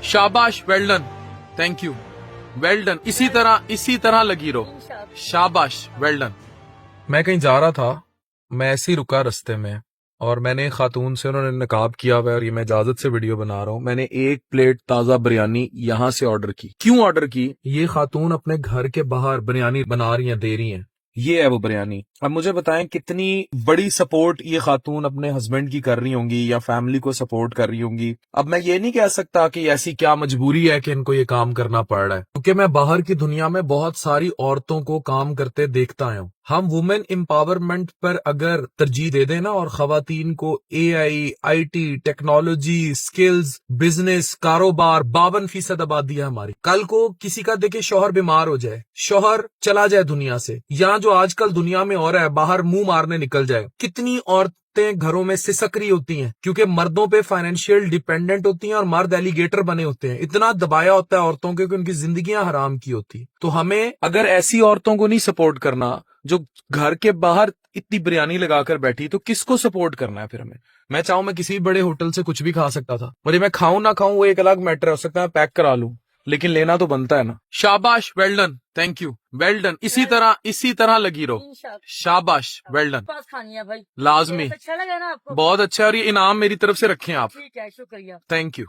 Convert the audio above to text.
शाबाश, well done, thank you, well done, इसी तरह लगी रहो, शाबाश, वेल डन। मैं कहीं जा रहा था, मैं ऐसे ही रुका रास्ते में और मैंने एक खातून से, उन्होंने नकाब किया हुआ है और ये मैं इजाजत से वीडियो बना रहा हूँ, मैंने 1 प्लेट ताज़ा बिरयानी यहाँ से ऑर्डर की। क्यों ऑर्डर की? ये खातून अपने घर के बाहर बिरयानी बना रही हैं, दे रही हैं, ये है वो बिरयानी। अब मुझे बताएं कितनी बड़ी सपोर्ट ये खातून अपने हस्बैंड की कर रही होंगी या फैमिली को सपोर्ट कर रही होंगी। अब मैं ये नहीं कह सकता कि ऐसी क्या मजबूरी है कि इनको ये काम करना पड़ रहा है, क्योंकि मैं बाहर की दुनिया में बहुत सारी औरतों को काम करते देखता आया हूँ। हम वुमेन एम्पावरमेंट पर अगर तरजीह दे देना और खवातीन को AI, IT, technology, skills, business, कारोबार 52% आबादी है हमारी। कल को किसी का देखे शौहर बीमार हो जाए, शौहर चला जाए दुनिया से, या जो आजकल दुनिया में हो रहा है बाहर मुंह मारने निकल जाए, कितनी औरतें घरों में सिसक रही होती हैं क्योंकि मर्दों पे फाइनेंशियल डिपेंडेंट होती हैं और मर्द एलिगेटर बने होते हैं। इतना दबाया होता है औरतों के कि उनकी जिंदगियां हराम की होती। तो हमें अगर ऐसी औरतों को नहीं सपोर्ट करना जो घर के बाहर इतनी बिरयानी लगाकर बैठी, तो किसको सपोर्ट करना है फिर हमें? मैं चाहूं मैं किसी भी बड़े होटल से कुछ भी खा सकता था, मुझे मैं खाऊं ना खाऊं वो एक अलग मैटर हो सकता है, पैक करा लूं, लेकिन लेना तो बनता है ना। शाबाश, well done, thank you, well done, इसी तरह लगी रहो, शाबाश, वेल डन, पास खानी है भाई, लाजमी, अच्छा लगा ना आपको? बहुत अच्छा, और ये इनाम मेरी तरफ से रखें आप, ठीक है, शुक्रिया। Thank you.